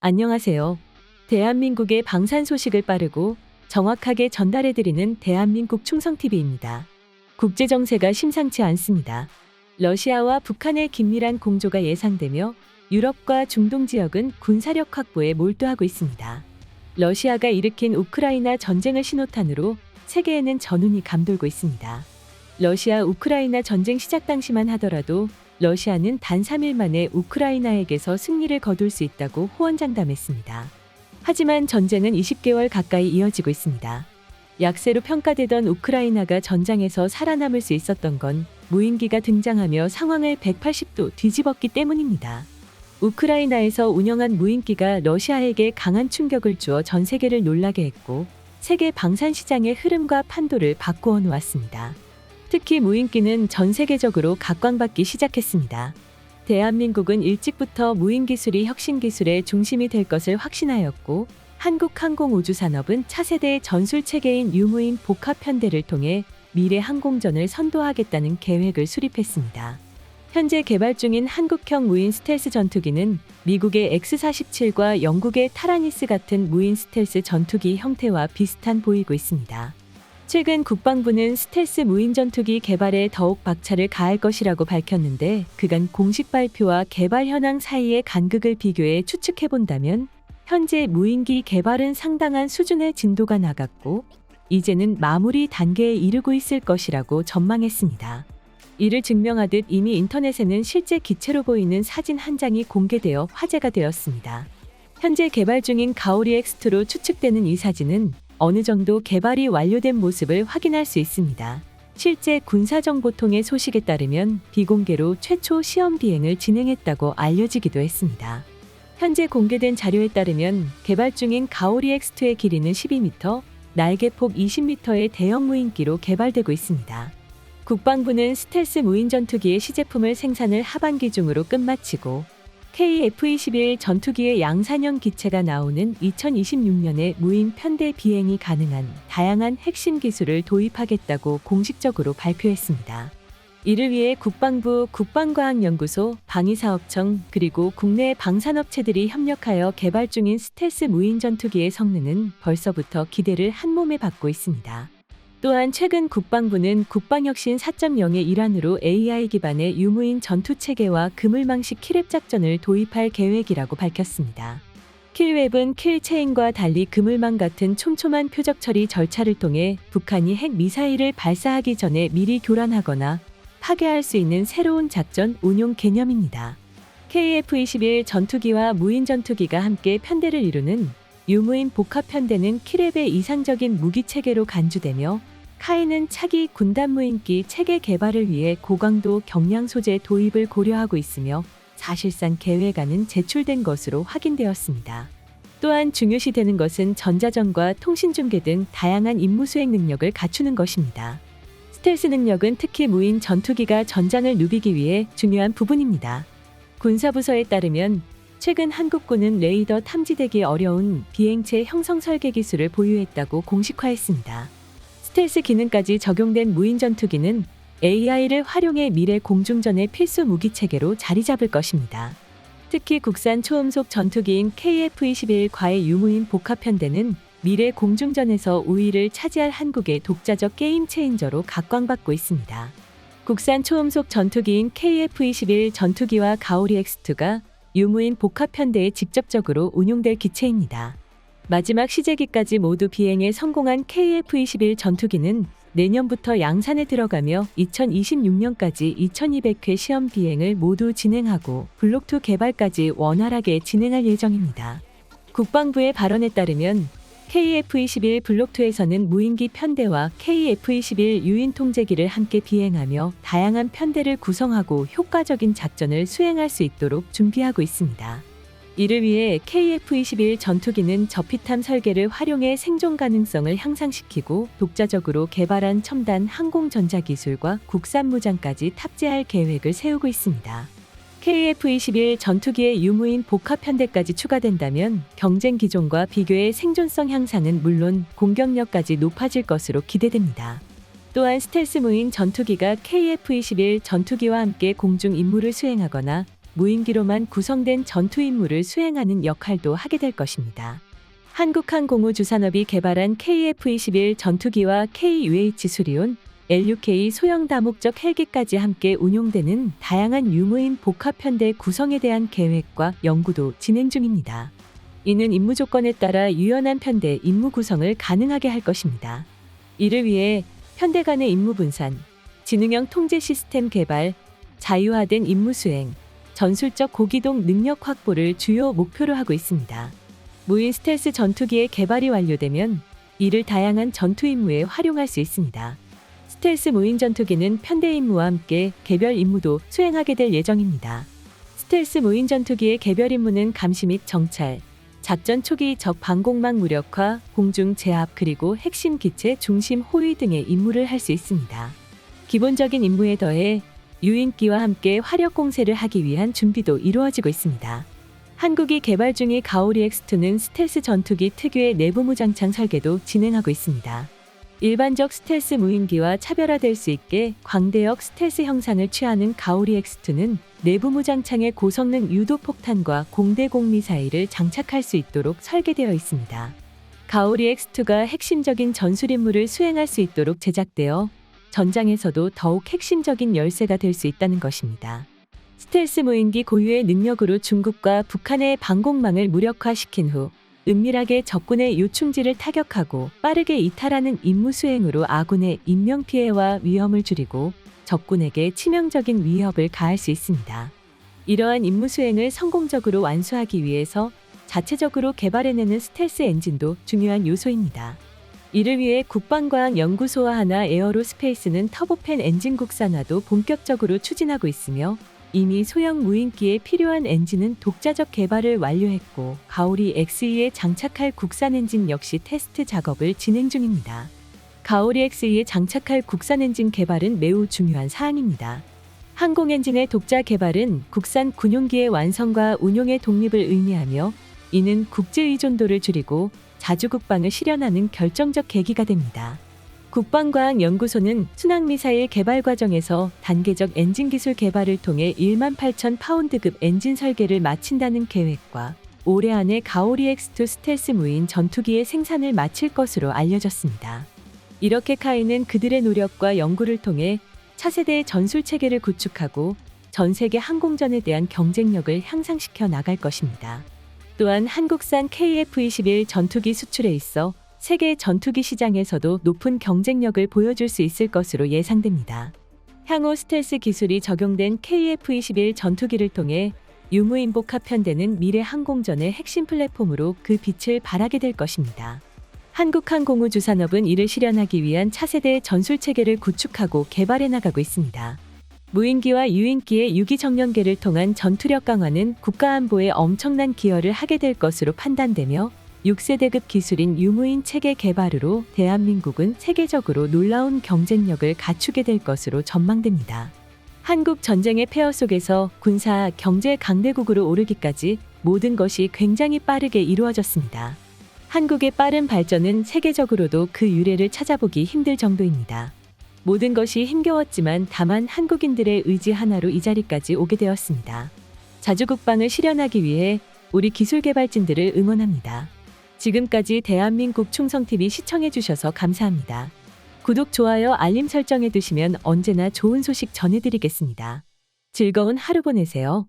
안녕하세요. 대한민국의 방산 소식을 빠르고 정확하게 전달해드리는 대한민국 충성TV입니다. 국제 정세가 심상치 않습니다. 러시아와 북한의 긴밀한 공조가 예상되며 유럽과 중동 지역은 군사력 확보에 몰두하고 있습니다. 러시아가 일으킨 우크라이나 전쟁을 신호탄으로 세계에는 전운이 감돌고 있습니다. 러시아 우크라이나 전쟁 시작 당시만 하더라도 러시아는 단 3일 만에 우크라이나에게서 승리를 거둘 수 있다고 호언장담했습니다. 하지만 전쟁은 20개월 가까이 이어지고 있습니다. 약세로 평가되던 우크라이나가 전장에서 살아남을 수 있었던 건 무인기가 등장하며 상황을 180도 뒤집었기 때문입니다. 우크라이나에서 운영한 무인기가 러시아에게 강한 충격을 주어 전 세계를 놀라게 했고 세계 방산 시장의 흐름과 판도를 바꾸어 놓았습니다. 특히 무인기는 전 세계적으로 각광받기 시작했습니다. 대한민국은 일찍부터 무인기술이 혁신기술의 중심이 될 것을 확신하였고 한국항공우주산업은 차세대의 전술체계인 유무인 복합편대를 통해 미래 항공전을 선도하겠다는 계획을 수립했습니다. 현재 개발 중인 한국형 무인 스텔스 전투기는 미국의 X-47과 영국의 타라니스 같은 무인 스텔스 전투기 형태와 비슷한 보이고 있습니다. 최근 국방부는 스텔스 무인 전투기 개발에 더욱 박차를 가할 것이라고 밝혔는데 그간 공식 발표와 개발 현황 사이의 간극을 비교해 추측해본다면 현재 무인기 개발은 상당한 수준의 진도가 나갔고 이제는 마무리 단계에 이르고 있을 것이라고 전망했습니다. 이를 증명하듯 이미 인터넷에는 실제 기체로 보이는 사진 한 장이 공개되어 화제가 되었습니다. 현재 개발 중인 가오리 X2로 추측되는 이 사진은 어느 정도 개발이 완료된 모습을 확인할 수 있습니다. 실제 군사정보통의 소식에 따르면 비공개로 최초 시험 비행을 진행했다고 알려지기도 했습니다. 현재 공개된 자료에 따르면 개발 중인 가오리 X2의 길이는 12m, 날개폭 20m의 대형 무인기로 개발되고 있습니다. 국방부는 스텔스 무인 전투기의 시제품을 생산을 하반기 중으로 끝마치고 KF-21 전투기의 양산형 기체가 나오는 2026년에 무인 편대 비행이 가능한 다양한 핵심 기술을 도입하겠다고 공식적으로 발표했습니다. 이를 위해 국방부, 국방과학연구소, 방위사업청 그리고 국내 방산업체들이 협력하여 개발 중인 스텔스 무인 전투기의 성능은 벌써부터 기대를 한몸에 받고 있습니다. 또한 최근 국방부는 국방혁신 4.0의 일환으로 AI 기반의 유무인 전투체계와 그물망식 킬웹 작전을 도입할 계획이라고 밝혔습니다. 킬웹은 킬체인과 달리 그물망 같은 촘촘한 표적 처리 절차를 통해 북한이 핵 미사일을 발사하기 전에 미리 교란하거나 파괴할 수 있는 새로운 작전 운용 개념입니다. KF-21 전투기와 무인 전투기가 함께 편대를 이루는 유무인 복합편대는 킬웹의 이상적인 무기체계로 간주되며 카이는 차기 군단 무인기 체계 개발을 위해 고강도 경량 소재 도입을 고려하고 있으며 사실상 계획안은 제출된 것으로 확인되었습니다. 또한 중요시되는 것은 전자전과 통신중계 등 다양한 임무 수행 능력을 갖추는 것입니다. 스텔스 능력은 특히 무인 전투기가 전장을 누비기 위해 중요한 부분입니다. 군사부서에 따르면 최근 한국군은 레이더 탐지되기 어려운 비행체 형성 설계 기술을 보유했다고 공식화했습니다. 스텔스 기능까지 적용된 무인 전투기는 AI를 활용해 미래 공중전의 필수 무기체계로 자리 잡을 것입니다. 특히 국산 초음속 전투기인 KF-21과의 유무인 복합편대는 미래 공중전에서 우위를 차지할 한국의 독자적 게임 체인저로 각광받고 있습니다. 국산 초음속 전투기인 KF-21 전투기와 가오리 X2가 유무인 복합편대에 직접적으로 운용될 기체입니다. 마지막 시제기까지 모두 비행에 성공한 KF-21 전투기는 내년부터 양산에 들어가며 2026년까지 2200회 시험 비행을 모두 진행하고 블록2 개발까지 원활하게 진행할 예정입니다. 국방부의 발언에 따르면 KF-21 블록2에서는 무인기 편대와 KF-21 유인 통제기를 함께 비행하며 다양한 편대를 구성하고 효과적인 작전을 수행할 수 있도록 준비하고 있습니다. 이를 위해 KF-21 전투기는 저피탐 설계를 활용해 생존 가능성을 향상시키고 독자적으로 개발한 첨단 항공전자기술과 국산 무장까지 탑재할 계획을 세우고 있습니다. KF-21 전투기의 유무인 복합편대까지 추가된다면 경쟁 기종과 비교해 생존성 향상은 물론 공격력까지 높아질 것으로 기대됩니다. 또한 스텔스 무인 전투기가 KF-21 전투기와 함께 공중 임무를 수행하거나 무인기로만 구성된 전투 임무를 수행하는 역할도 하게 될 것입니다. 한국항공우주산업이 개발한 KF-21 전투기와 KUH 수리온, LUK 소형 다목적 헬기까지 함께 운용되는 다양한 유무인 복합편대 구성에 대한 계획과 연구도 진행 중입니다. 이는 임무 조건에 따라 유연한 편대 임무 구성을 가능하게 할 것입니다. 이를 위해 편대 간의 임무 분산, 지능형 통제 시스템 개발, 자유화된 임무 수행, 전술적 고기동 능력 확보를 주요 목표로 하고 있습니다. 무인 스텔스 전투기의 개발이 완료되면 이를 다양한 전투 임무에 활용할 수 있습니다. 스텔스 무인 전투기는 편대 임무와 함께 개별 임무도 수행하게 될 예정입니다. 스텔스 무인 전투기의 개별 임무는 감시 및 정찰, 작전 초기 적 방공망 무력화, 공중 제압 그리고 핵심 기체 중심 호위 등의 임무를 할 수 있습니다. 기본적인 임무에 더해 유인기와 함께 화력 공세를 하기 위한 준비도 이루어지고 있습니다. 한국이 개발 중인 가오리 X2는 스텔스 전투기 특유의 내부 무장창 설계도 진행하고 있습니다. 일반적 스텔스 무인기와 차별화될 수 있게 광대역 스텔스 형상을 취하는 가오리 X2는 내부 무장창에 고성능 유도 폭탄과 공대공 미사일을 장착할 수 있도록 설계되어 있습니다. 가오리 X2가 핵심적인 전술 임무를 수행할 수 있도록 제작되어 전장에서도 더욱 핵심적인 열세가 될 수 있다는 것입니다. 스텔스 무인기 고유의 능력으로 중국과 북한의 방공망을 무력화시킨 후 은밀하게 적군의 요충지를 타격하고 빠르게 이탈하는 임무 수행으로 아군의 인명피해와 위험을 줄이고 적군에게 치명적인 위협을 가할 수 있습니다. 이러한 임무 수행을 성공적으로 완수하기 위해서 자체적으로 개발해내는 스텔스 엔진도 중요한 요소입니다. 이를 위해 국방과학연구소와 하나 에어로스페이스는 터보팬 엔진 국산화도 본격적으로 추진하고 있으며 이미 소형 무인기에 필요한 엔진은 독자적 개발을 완료했고 가오리 X2에 장착할 국산 엔진 역시 테스트 작업을 진행 중입니다. 가오리 X2에 장착할 국산 엔진 개발은 매우 중요한 사항입니다. 항공 엔진의 독자 개발은 국산 군용기의 완성과 운용의 독립을 의미하며 이는 국제 의존도를 줄이고 자주 국방을 실현하는 결정적 계기가 됩니다. 국방과학연구소는 순항미사일 개발 과정에서 단계적 엔진 기술 개발을 통해 18,000 파운드급 엔진 설계를 마친다는 계획과 올해 안에 가오리 X2 스텔스 무인 전투기의 생산을 마칠 것으로 알려졌습니다. 이렇게 카이는 그들의 노력과 연구를 통해 차세대의 전술 체계를 구축하고 전 세계 항공전에 대한 경쟁력을 향상시켜 나갈 것입니다. 또한 한국산 KF-21 전투기 수출에 있어 세계 전투기 시장에서도 높은 경쟁력을 보여줄 수 있을 것으로 예상됩니다. 향후 스텔스 기술이 적용된 KF-21 전투기를 통해 유무인 복합 편대는 미래 항공전의 핵심 플랫폼으로 그 빛을 발하게 될 것입니다. 한국항공우주산업은 이를 실현하기 위한 차세대 전술 체계를 구축하고 개발해 나가고 있습니다. 무인기와 유인기의 유기 정연계를 통한 전투력 강화는 국가안보에 엄청난 기여를 하게 될 것으로 판단되며 6세대급 기술인 유무인 체계 개발으로 대한민국은 세계적으로 놀라운 경쟁력을 갖추게 될 것으로 전망됩니다. 한국 전쟁의 폐허 속에서 군사, 경제 강대국으로 오르기까지 모든 것이 굉장히 빠르게 이루어졌습니다. 한국의 빠른 발전은 세계적으로도 그 유래를 찾아보기 힘들 정도입니다. 모든 것이 힘겨웠지만 다만 한국인들의 의지 하나로 이 자리까지 오게 되었습니다. 자주국방을 실현하기 위해 우리 기술개발진들을 응원합니다. 지금까지 대한민국 충성TV 시청해주셔서 감사합니다. 구독, 좋아요, 알림 설정해두시면 언제나 좋은 소식 전해드리겠습니다. 즐거운 하루 보내세요.